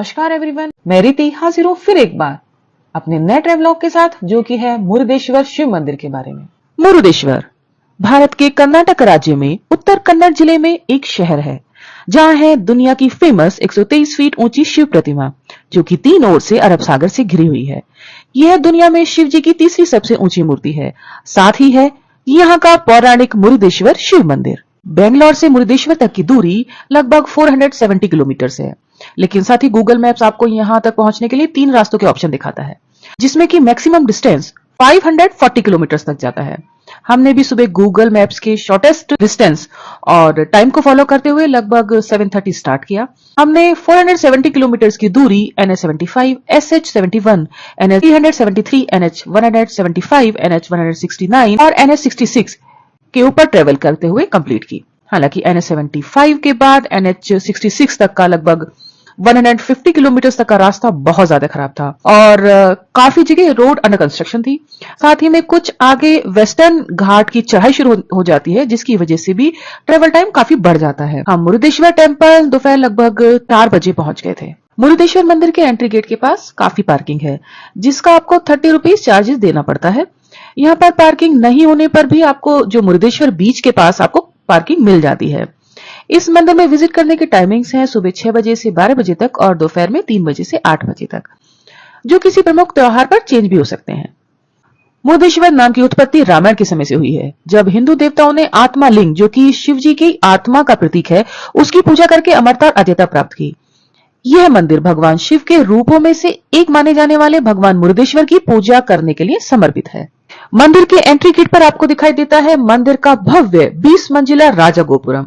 नमस्कार एवरीवन, मैं रीति हाजिर हूँ फिर एक बार अपने नए ट्रैवलॉग के साथ, जो कि है मुरुदेश्वर शिव मंदिर के बारे में। मुरुदेश्वर भारत के कर्नाटक राज्य में उत्तर कन्नड़ जिले में एक शहर है, जहाँ है दुनिया की फेमस 123 फीट ऊंची शिव प्रतिमा, जो कि 3 ओर से अरब सागर से घिरी हुई है। यह दुनिया में शिव जी की तीसरी सबसे ऊंची मूर्ति है। साथ ही है यहाँ का पौराणिक मुरुदेश्वर शिव मंदिर। बेंगलोर से मुरुदेश्वर तक की दूरी लगभग 470 किलोमीटर है, लेकिन साथ ही गूगल मैप्स आपको यहाँ तक पहुंचने के लिए 3 रास्तों के ऑप्शन दिखाता है, जिसमें कि मैक्सिमम डिस्टेंस 540 किलोमीटर तक जाता है। हमने भी सुबह गूगल मैप्स के शॉर्टेस्ट डिस्टेंस और टाइम को फॉलो करते हुए लगभग 7:30 स्टार्ट किया। हमने 470 किलोमीटर की दूरी NH75, SH71, NH373, NH175, NH169 और NH66 के ऊपर ट्रेवल करते हुए कंप्लीट की। हालांकि NH75 के बाद NH66 तक का लगभग 150 किलोमीटर तक का रास्ता बहुत ज्यादा खराब था और काफी जगह रोड अंडर कंस्ट्रक्शन थी। साथ ही में कुछ आगे वेस्टर्न घाट की चढ़ाई शुरू हो जाती है, जिसकी वजह से भी ट्रेवल टाइम काफी बढ़ जाता है। हम मुरुदेश्वर टेम्पल दोपहर लगभग 4 बजे पहुंच गए थे। मुरुदेश्वर मंदिर के एंट्री गेट के पास काफी पार्किंग है, जिसका आपको 30 रुपीज चार्जेस देना पड़ता है। यहाँ पर पार्किंग नहीं होने पर भी आपको जो मुरुदेश्वर बीच के पास आपको पार्किंग मिल जाती है। इस मंदिर में विजिट करने की टाइमिंग्स हैं सुबह 6 बजे से 12 बजे तक और दोपहर में 3 बजे से 8 बजे तक, जो किसी प्रमुख त्योहार पर चेंज भी हो सकते हैं। मुरुदेश्वर नाम की उत्पत्ति रामायण के समय से हुई है, जब हिंदू देवताओं ने आत्मा लिंग, जो कि शिव जी की आत्मा का प्रतीक है, उसकी पूजा करके अमरता और अजयता प्राप्त की। यह मंदिर भगवान शिव के रूपों में से एक माने जाने वाले भगवान मुरुदेश्वर की पूजा करने के लिए समर्पित है। मंदिर के एंट्री गेट पर आपको दिखाई देता है मंदिर का भव्य 20 मंजिला राजा गोपुरम,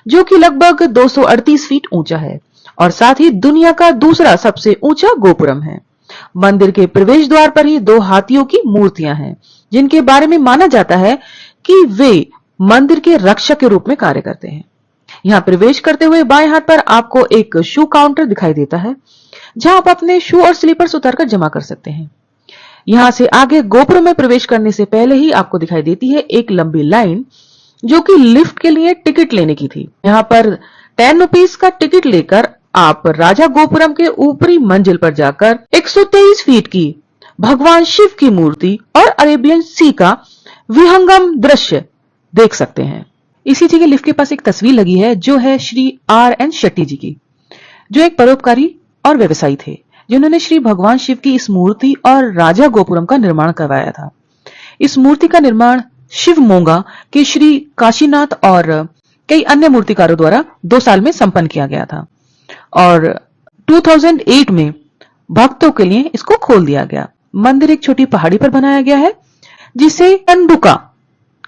जो कि लगभग 238 फीट ऊंचा है और साथ ही दुनिया का दूसरा सबसे ऊंचा गोपुरम है। मंदिर के प्रवेश द्वार पर ही 2 हाथियों की मूर्तियां हैं, जिनके बारे में माना जाता है कि वे मंदिर के रक्षक के रूप में कार्य करते हैं। यहाँ प्रवेश करते हुए बाएं हाथ पर आपको एक शू काउंटर दिखाई देता है, जहां आप अपने शू और स्लीपर्स उतारकर जमा कर सकते हैं। यहाँ से आगे गोपुरम में प्रवेश करने से पहले ही आपको दिखाई देती है एक लंबी लाइन, जो कि लिफ्ट के लिए टिकट लेने की थी। यहाँ पर 10 रुपीज का टिकट लेकर आप राजा गोपुरम के ऊपरी मंजिल पर जाकर 123 फीट की भगवान शिव की मूर्ति और अरेबियन सी का विहंगम दृश्य देख सकते हैं। इसी जगह लिफ्ट के पास एक तस्वीर लगी है, जो है श्री RN शेट्टी जी की, जो एक परोपकारी और व्यवसायी थे, जिन्होंने श्री भगवान शिव की इस मूर्ति और राजा गोपुरम का निर्माण करवाया था। इस मूर्ति का निर्माण शिवमोगा के श्री काशीनाथ और कई अन्य मूर्तिकारों द्वारा 2 साल में संपन्न किया गया था और 2008 में भक्तों के लिए इसको खोल दिया गया। मंदिर एक छोटी पहाड़ी पर बनाया गया है, जिसे कंदुका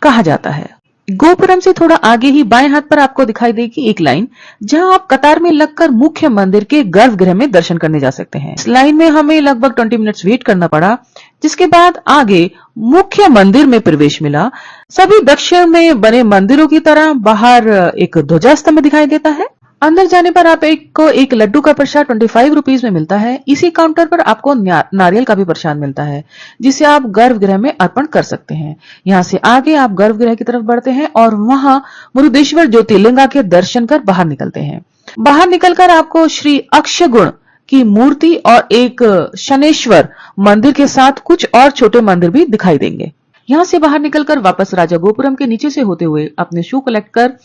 कहा जाता है। गोपुरम से थोड़ा आगे ही बाएं हाथ पर आपको दिखाई देगी एक लाइन, जहां आप कतार में लगकर मुख्य मंदिर के गर्भगृह में दर्शन करने जा सकते हैं। इस लाइन में हमें लगभग 20 मिनट्स वेट करना पड़ा, जिसके बाद आगे मुख्य मंदिर में प्रवेश मिला। सभी दक्षिण में बने मंदिरों की तरह बाहर एक ध्वजा स्तंभ दिखाई देता है। अंदर जाने पर आप एक लड्डू का प्रसाद 25 रुपीज में मिलता है। इसी काउंटर पर आपको नारियल का भी प्रसाद मिलता है, जिसे आप गर्भगृह में अर्पण कर सकते हैं। यहाँ से आगे आप गर्भगृह की तरफ बढ़ते हैं और वहां मुरुदेश्वर ज्योतिर्लिंगा के दर्शन कर बाहर निकलते हैं। बाहर निकलकर आपको श्री अक्षगुण की मूर्ति और एक शनेश्वर मंदिर के साथ कुछ और छोटे मंदिर भी दिखाई देंगे। यहाँ से बाहर निकलकर वापस राजा गोपुरम के नीचे से होते हुए अपने शू कलेक्ट कर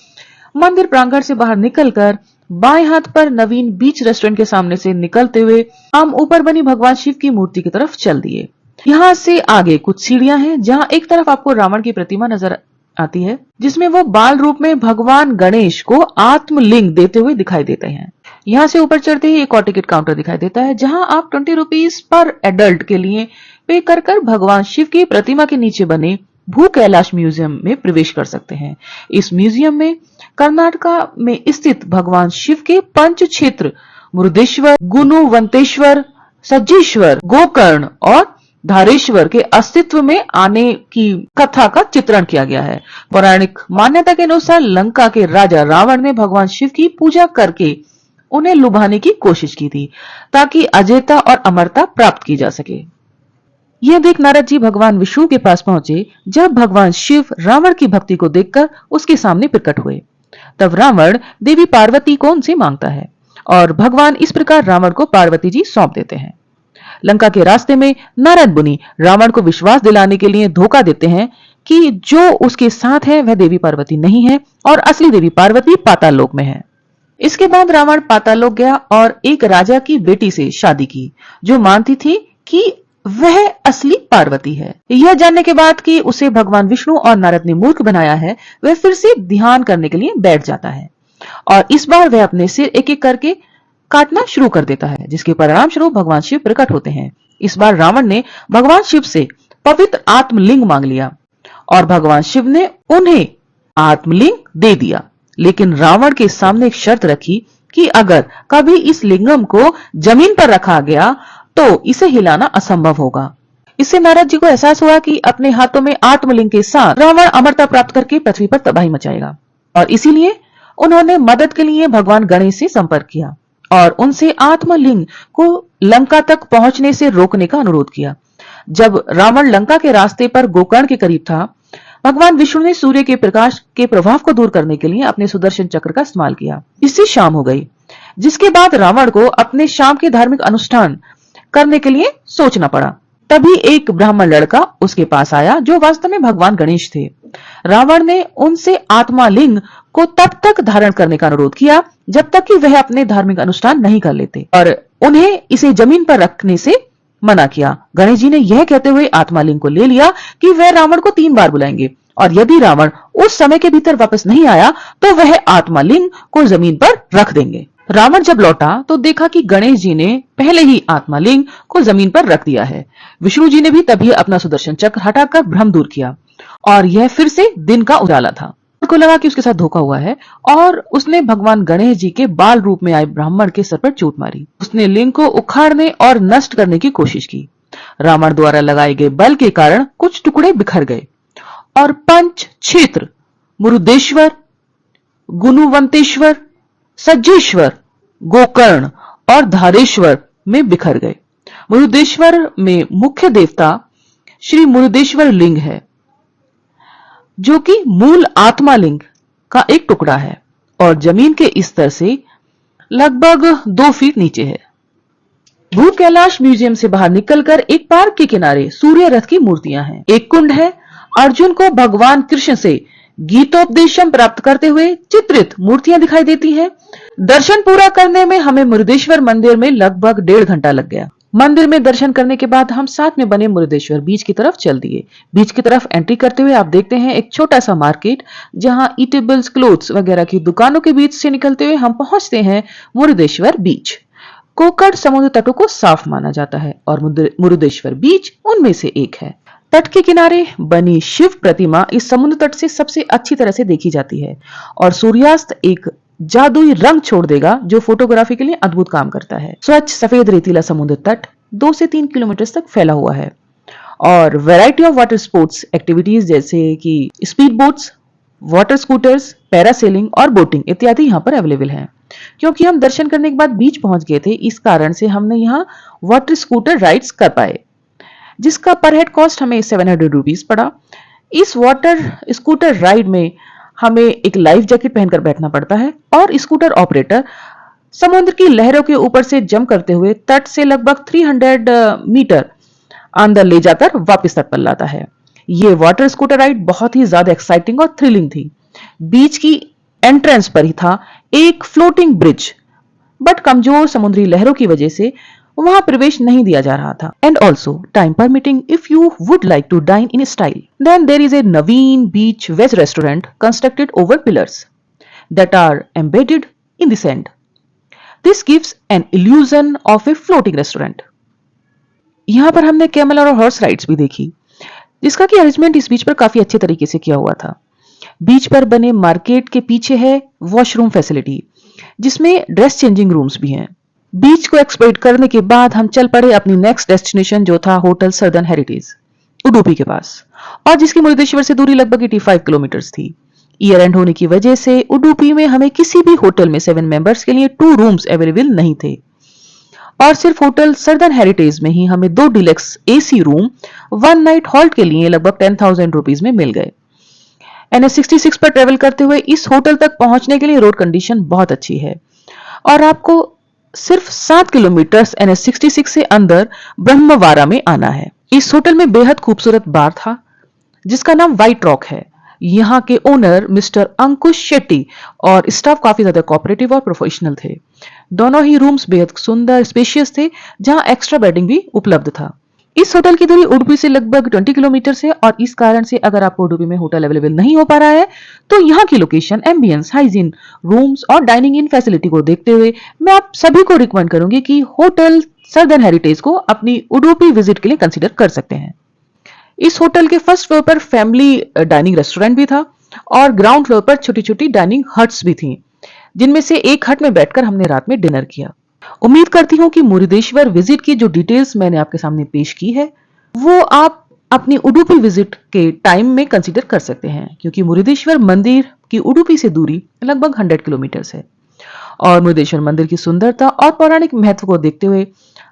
मंदिर प्रांगण से बाहर निकलकर बाएं हाथ पर नवीन बीच रेस्टोरेंट के सामने से निकलते हुए हम ऊपर बनी भगवान शिव की मूर्ति की तरफ चल दिए। यहाँ से आगे कुछ सीढ़ियां हैं, जहाँ एक तरफ आपको रावण की प्रतिमा नजर आती है, जिसमें वो बाल रूप में भगवान गणेश को आत्मलिंग देते हुए दिखाई देते हैं। यहाँ से ऊपर चढ़ते ही एक और टिकट काउंटर दिखाई देता है, जहाँ आप 20 रुपीज पर एडल्ट के लिए पे कर भगवान शिव की प्रतिमा के नीचे बने भू कैलाश म्यूजियम में प्रवेश कर सकते हैं। इस म्यूजियम में कर्नाटका में स्थित भगवान शिव के पंच क्षेत्र मुरुदेश्वर, गुणवंतेश्वर, सज्जेश्वर, गोकर्ण और धारेश्वर के अस्तित्व में आने की कथा का चित्रण किया गया है। पौराणिक मान्यता के अनुसार लंका के राजा रावण ने भगवान शिव की पूजा करके उन्हें लुभाने की कोशिश की थी, ताकि अजयता और अमरता प्राप्त की जा सके। यह देख नारद जी भगवान विष्णु के पास पहुंचे। जब भगवान शिव रावण की भक्ति को देखकर उसके सामने प्रकट हुए, तब रावण देवी पार्वती को उनसे मांगता है और भगवान इस प्रकार रावण को पार्वती जी सौंप देते हैं। लंका के रास्ते में नारद मुनि रावण को विश्वास दिलाने के लिए धोखा देते हैं कि जो उसके साथ है वह देवी पार्वती नहीं है और असली देवी पार्वती पाताल लोक में है। इसके बाद रावण पाताल लोक गया और एक राजा की बेटी से शादी की जो मानती थी कि वह असली पार्वती है। यह जानने के बाद कि उसे भगवान विष्णु और नारद ने मूर्ख बनाया है, वह फिर से ध्यान करने के लिए बैठ जाता है और इस बार वह अपने सिर एक एक करके काटना शुरू कर देता है, जिसके परिणाम स्वरूप भगवान शिव प्रकट होते हैं। इस बार रावण ने भगवान शिव से पवित्र आत्मलिंग मांग लिया और भगवान शिव ने उन्हें आत्मलिंग दे दिया, लेकिन रावण के सामने एक शर्त रखी कि अगर कभी इस लिंगम को जमीन पर रखा गया तो इसे हिलाना असंभव होगा। इससे नारद जी को एहसास हुआ कि अपने हाथों में आत्मलिंग के साथ रावण अमरता प्राप्त करके पृथ्वी पर तबाही मचाएगा और इसीलिए उन्होंने मदद के लिए भगवान गणेश से संपर्क किया और उनसे आत्मलिंग को लंका तक पहुंचने से रोकने का अनुरोध किया। जब रावण लंका के रास्ते पर गोकर्ण के करीब था, भगवान विष्णु ने सूर्य के प्रकाश के प्रभाव को दूर करने के लिए अपने सुदर्शन चक्र का इस्तेमाल किया। इससे शाम हो गई, जिसके बाद रावण को अपने शाम के धार्मिक अनुष्ठान करने के लिए सोचना पड़ा। तभी एक ब्राह्मण लड़का उसके पास आया जो वास्तव में भगवान गणेश थे। रावण ने उनसे आत्मालिंग को तब तक धारण करने का अनुरोध किया जब तक कि वह अपने धार्मिक अनुष्ठान नहीं कर लेते और उन्हें इसे जमीन पर रखने से मना किया। गणेश जी ने यह कहते हुए आत्मालिंग को ले लिया कि वह रावण को 3 बार बुलाएंगे और यदि रावण उस समय के भीतर वापस नहीं आया तो वह आत्मालिंग को जमीन पर रख देंगे। रावण जब लौटा तो देखा कि गणेश जी ने पहले ही आत्मालिंग को जमीन पर रख दिया है। विष्णु जी ने भी तभी अपना सुदर्शन चक्र हटाकर भ्रम दूर किया और यह फिर से दिन का उजाला था। को लगा कि उसके साथ धोखा हुआ है और उसने भगवान गणेश जी के बाल रूप में आए ब्राह्मण के सर पर चोट मारी। उसने लिंग को उखाड़ने और नष्ट करने की कोशिश की। रावण द्वारा लगाए गए बल के कारण कुछ टुकड़े बिखर गए और पंच क्षेत्र मुरुदेश्वर, गुणवंतेश्वर, सज्जेश्वर, गोकर्ण और धारेश्वर में बिखर गए। मुरुदेश्वर में मुख्य देवता श्री मुरुदेश्वर लिंग है, जो कि मूल आत्मालिंग का एक टुकड़ा है और जमीन के स्तर से लगभग 2 फीट नीचे है। भूत कैलाश म्यूजियम से बाहर निकलकर एक पार्क के किनारे सूर्य रथ की मूर्तियां हैं। एक कुंड है। अर्जुन को भगवान कृष्ण से गीतोपदेशम प्राप्त करते हुए चित्रित मूर्तियां दिखाई देती हैं। दर्शन पूरा करने में हमें मुरुदेश्वर मंदिर में लगभग 1.5 घंटा लग गया। मंदिर में दर्शन करने के बाद हम साथ में बने मुरुदेश्वर बीच की तरफ चल दिए। बीच की तरफ एंट्री करते हुए आप देखते हैं एक छोटा सा मार्केट, जहां ईटेबल्स, क्लोथ्स वगैरह की दुकानों के बीच से निकलते हुए हम पहुंचते हैं मुरुदेश्वर बीच। कोकण समुद्र तटों को साफ माना जाता है और मुरुदेश्वर बीच उनमें से एक है। तट के किनारे बनी शिव प्रतिमा इस समुद्र तट से सबसे अच्छी तरह से देखी जाती है और सूर्यास्त एक जादुई रंग छोड़ देगा जो फोटोग्राफी के लिए अद्भुत काम करता है। स्वच्छ सफेद रेतीला समुद्र तट 2 से 3 किलोमीटर तक फैला हुआ है और variety of water sports activities जैसे कि speed boats, water scooters, parasailing और बोटिंग इत्यादि यहाँ पर अवेलेबल हैं। क्योंकि हम दर्शन करने के बाद बीच पहुंच गए थे, इस कारण से हमने यहाँ वाटर स्कूटर राइड्स कर पाए, जिसका पर हेड कॉस्ट हमें 700 रुपीज पड़ा। इस वाटर स्कूटर राइड में हमें एक लाइफ जैकेट पहनकर बैठना पड़ता है और स्कूटर ऑपरेटर समुद्र की लहरों के ऊपर से जंप करते हुए तट से लगभग 300 मीटर अंदर ले जाकर वापस तट पर लाता है। ये वाटर स्कूटर राइड बहुत ही ज्यादा एक्साइटिंग और थ्रिलिंग थी। बीच की एंट्रेंस पर ही था एक फ्लोटिंग ब्रिज, बट कमजोर समुद्री लहरों की वजह से वहां प्रवेश नहीं दिया जा रहा था। And also time permitting, if you would like to dine in style, then there is a Naveen beach veg restaurant constructed over pillars that are embedded in the sand. This gives an illusion of a floating restaurant. यहाँ पर हमने camel और horse rides भी देखी, जिसका कि arrangement इस बीच पर काफी अच्छे तरीके से किया हुआ था। बीच पर बने मार्केट के पीछे है वॉशरूम फैसिलिटी, जिसमें ड्रेस चेंजिंग रूम्स भी हैं। बीच को एक्सप्लोर करने के बाद हम चल पड़े अपनी नेक्स्ट डेस्टिनेशन, जो था होटल सर्दर्न हेरिटेज उडुपी के पास, और जिसकी मुरुदेश्वर से दूरी लगभग 85 किलोमीटर थी। ईयर एंड होने की वजह से उडुपी में हमें किसी भी होटल में 7 मेंबर्स के लिए 2 रूम्स अवेलेबल नहीं थे और सिर्फ होटल सर्दर्न हेरिटेज में ही हमें 2 deluxe AC room 1 night halt के लिए लगभग 10,000 रुपीज में मिल गए। NH66 पर ट्रेवल करते हुए इस होटल तक पहुंचने के लिए रोड कंडीशन बहुत अच्छी है। और आपको सिर्फ 7 किलोमीटर NH66 से अंदर ब्रह्मवारा में आना है। इस होटल में बेहद खूबसूरत बार था जिसका नाम व्हाइट रॉक है। यहाँ के ओनर मिस्टर अंकुश शेट्टी और स्टाफ काफी ज्यादा कोऑपरेटिव और प्रोफेशनल थे। दोनों ही रूम्स बेहद सुंदर स्पेशियस थे, जहां एक्स्ट्रा बेडिंग भी उपलब्ध था। इस होटल की दूरी उडुपी से लगभग 20 किलोमीटर है और इस कारण से अगर आपको उडुपी में होटल अवेलेबल नहीं हो पा रहा है तो यहाँ की लोकेशन, एम्बियंस, हाइजीन, रूम्स और डाइनिंग इन फैसिलिटी को देखते हुए मैं आप सभी को रिकमेंड करूंगी कि होटल सर्दर्न हेरिटेज को अपनी उडुपी विजिट के लिए कंसिडर कर सकते हैं। इस होटल के फर्स्ट फ्लोर पर फैमिली डाइनिंग रेस्टोरेंट भी था और ग्राउंड फ्लोर पर छोटी छोटी डाइनिंग हट्स भी थी, जिनमें से एक हट में बैठकर हमने रात में डिनर किया। उम्मीद करती हूँ कि मुरुदेश्वर विजिट की जो डिटेल्स मैंने आपके सामने पेश की है वो आप अपनी उडुपी विजिट के टाइम में कंसीडर कर सकते हैं, क्योंकि मुरुदेश्वर मंदिर की उडुपी से दूरी लगभग 100 किलोमीटर है और मुरुदेश्वर मंदिर की सुंदरता और पौराणिक महत्व को देखते हुए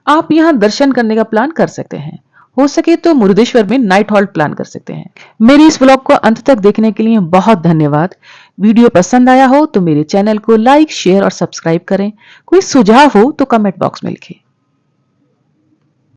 आप यहाँ दर्शन करने का प्लान कर सकते हैं। हो सके तो मुरुदेश्वर में नाइट हॉल्ट प्लान कर सकते हैं। मेरी इस ब्लॉग को अंत तक देखने के लिए बहुत धन्यवाद। वीडियो पसंद आया हो तो मेरे चैनल को लाइक, शेयर और सब्सक्राइब करें। कोई सुझाव हो तो कमेंट बॉक्स में लिखें।